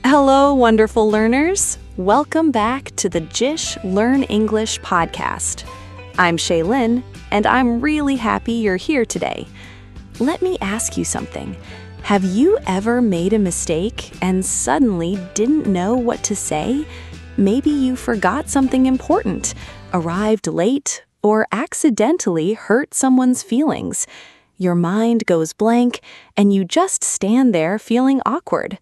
Hello, wonderful learners. Welcome back to the JISH Learn English Podcast. I'm Shaylin, and I'm really happy you're here today. Let me ask you something. Have you ever made a mistake and suddenly didn't know what to say? Maybe you forgot something important, arrived late, or accidentally hurt someone's feelings. Your mind goes blank, and you just stand there feeling awkward.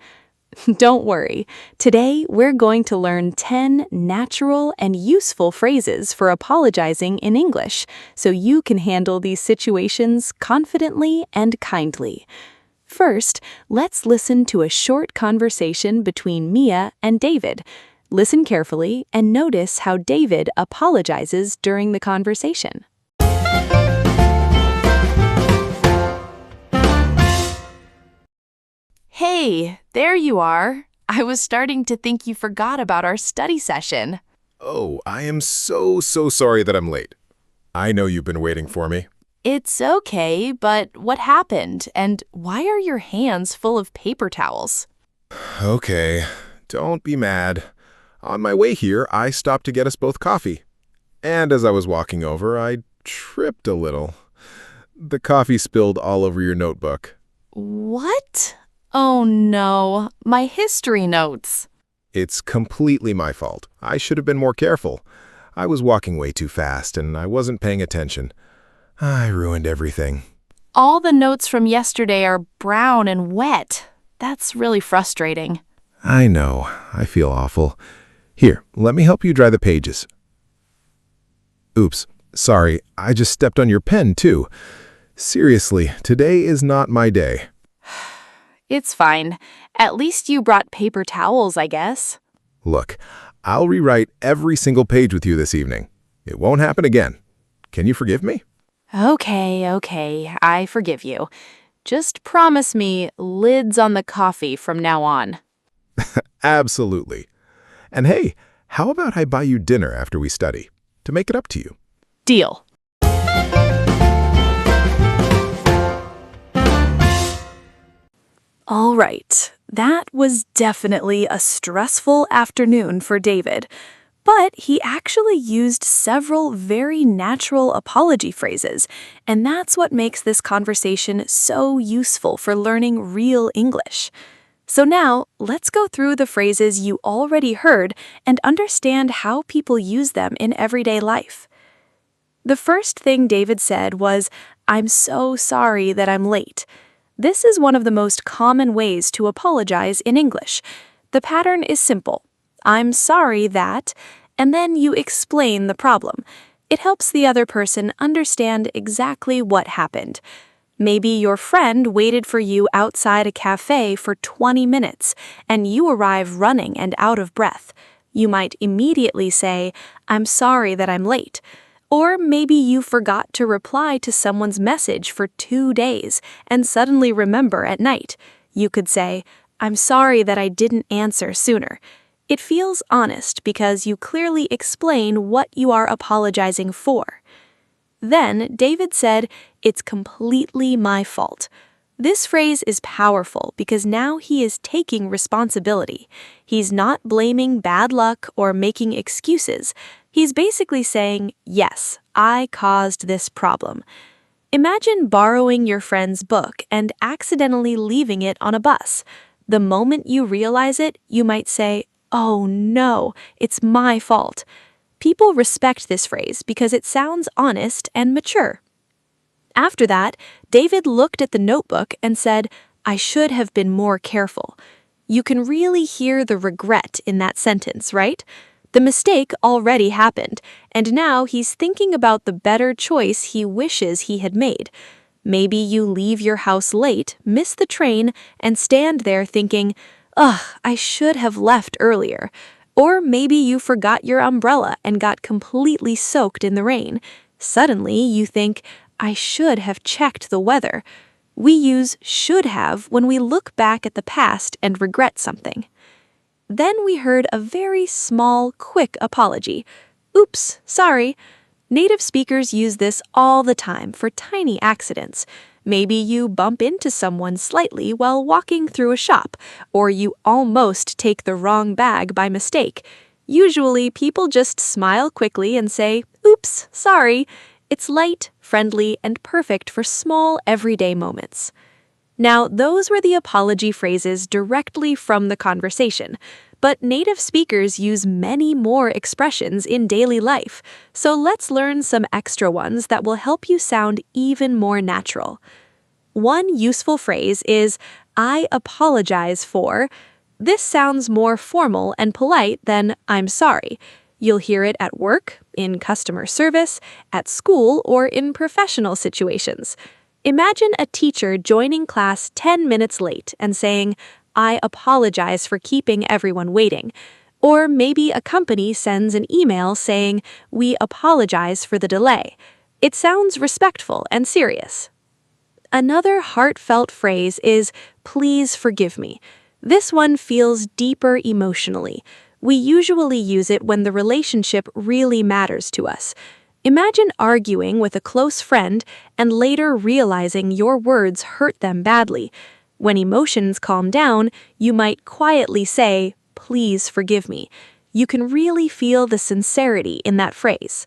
Don't worry. Today, we're going to learn 10 natural and useful phrases for apologizing in English, so you can handle these situations confidently and kindly. First, let's listen to a short conversation between Mia and David. Listen carefully and notice how David apologizes during the conversation. Hey, there you are. I was starting to think you forgot about our study session. Oh, I am so sorry that I'm late. I know you've been waiting for me. It's okay, but what happened? And why are your hands full of paper towels? Okay, don't be mad. On my way here, I stopped to get us both coffee. And as I was walking over, I tripped a little. The coffee spilled all over your notebook. What? Oh no, my history notes. It's completely my fault. I should have been more careful. I was walking way too fast and I wasn't paying attention. I ruined everything. All the notes from yesterday are brown and wet. That's really frustrating. I know. I feel awful. Here, let me help you dry the pages. Oops, sorry. I just stepped on your pen, too. Seriously, today is not my day. It's fine. At least you brought paper towels, I guess. Look, I'll rewrite every single page with you this evening. It won't happen again. Can you forgive me? Okay, I forgive you. Just promise me lids on the coffee from now on. Absolutely. And hey, how about I buy you dinner after we study, to make it up to you? Deal. All right, that was definitely a stressful afternoon for David, but he actually used several very natural apology phrases, and that's what makes this conversation so useful for learning real English. So now, let's go through the phrases you already heard and understand how people use them in everyday life. The first thing David said was, "I'm so sorry that I'm late." This is one of the most common ways to apologize in English. The pattern is simple. I'm sorry that, and then you explain the problem. It helps the other person understand exactly what happened. Maybe your friend waited for you outside a cafe for 20 minutes, and you arrive running and out of breath. You might immediately say, "I'm sorry that I'm late." Or maybe you forgot to reply to someone's message for 2 days and suddenly remember at night. You could say, "I'm sorry that I didn't answer sooner." It feels honest because you clearly explain what you are apologizing for. Then David said, "It's completely my fault." This phrase is powerful because now he is taking responsibility. He's not blaming bad luck or making excuses. He's basically saying, "Yes, I caused this problem." Imagine borrowing your friend's book and accidentally leaving it on a bus. The moment you realize it, you might say, "Oh no, it's my fault." People respect this phrase because it sounds honest and mature. After that, David looked at the notebook and said, "I should have been more careful." You can really hear the regret in that sentence, right? The mistake already happened, and now he's thinking about the better choice he wishes he had made. Maybe you leave your house late, miss the train, and stand there thinking, "Ugh, I should have left earlier." Or maybe you forgot your umbrella and got completely soaked in the rain. Suddenly, you think, "I should have checked the weather." We use should have when we look back at the past and regret something. Then we heard a very small, quick apology. "Oops, sorry." Native speakers use this all the time for tiny accidents. Maybe you bump into someone slightly while walking through a shop, or you almost take the wrong bag by mistake. Usually, people just smile quickly and say, "Oops, sorry." It's light, friendly, and perfect for small, everyday moments. Now, those were the apology phrases directly from the conversation, but native speakers use many more expressions in daily life, so let's learn some extra ones that will help you sound even more natural. One useful phrase is, "I apologize for." This sounds more formal and polite than "I'm sorry." You'll hear it at work, in customer service, at school, or in professional situations. Imagine a teacher joining class 10 minutes late and saying, "I apologize for keeping everyone waiting." Or maybe a company sends an email saying, "We apologize for the delay." It sounds respectful and serious. Another heartfelt phrase is, "Please forgive me." This one feels deeper emotionally. We usually use it when the relationship really matters to us. Imagine arguing with a close friend and later realizing your words hurt them badly. When emotions calm down, you might quietly say, "Please forgive me." You can really feel the sincerity in that phrase.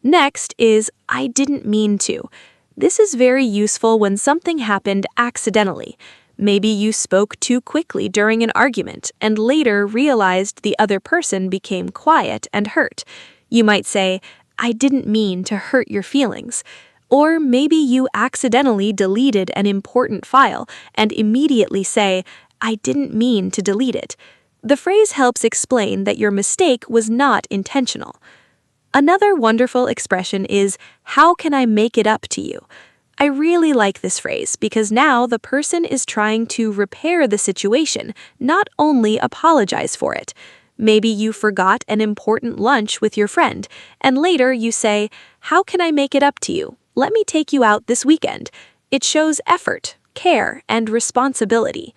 Next is, "I didn't mean to." This is very useful when something happened accidentally. Maybe you spoke too quickly during an argument and later realized the other person became quiet and hurt. You might say, "I didn't mean to hurt your feelings." Or maybe you accidentally deleted an important file and immediately say, "I didn't mean to delete it." The phrase helps explain that your mistake was not intentional. Another wonderful expression is, "How can I make it up to you?" I really like this phrase because now the person is trying to repair the situation, not only apologize for it. Maybe you forgot an important lunch with your friend, and later you say, "How can I make it up to you? Let me take you out this weekend." It shows effort, care, and responsibility.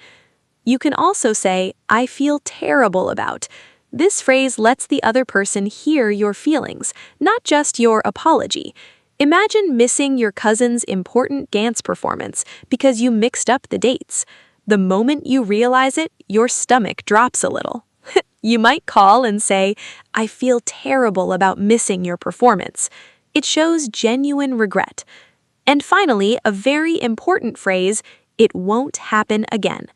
You can also say, "I feel terrible about." This phrase lets the other person hear your feelings, not just your apology. Imagine missing your cousin's important dance performance because you mixed up the dates. The moment you realize it, your stomach drops a little. You might call and say, "I feel terrible about missing your performance." It shows genuine regret. And finally, a very important phrase, "It won't happen again."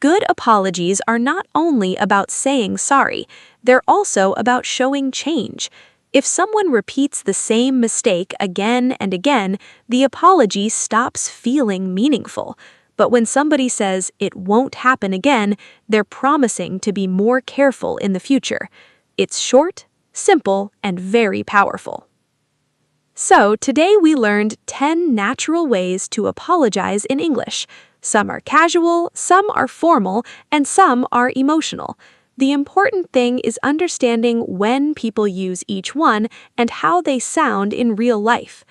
Good apologies are not only about saying sorry, they're also about showing change. If someone repeats the same mistake again and again, the apology stops feeling meaningful. But when somebody says, "It won't happen again," they're promising to be more careful in the future. It's short, simple, and very powerful. So, today we learned 10 natural ways to apologize in English. Some are casual, some are formal, and some are emotional. The important thing is understanding when people use each one and how they sound in real life.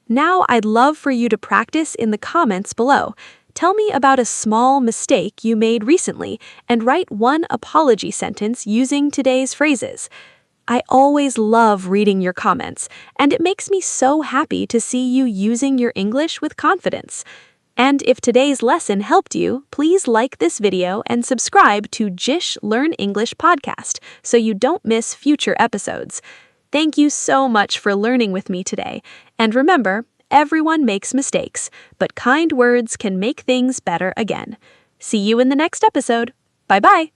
Now, I'd love for you to practice in the comments below. Tell me about a small mistake you made recently and write one apology sentence using today's phrases. I always love reading your comments, and it makes me so happy to see you using your English with confidence. And if today's lesson helped you, please like this video and subscribe to JISH Learn English Podcast so you don't miss future episodes. Thank you so much for learning with me today. And remember, everyone makes mistakes, but kind words can make things better again. See you in the next episode. Bye-bye.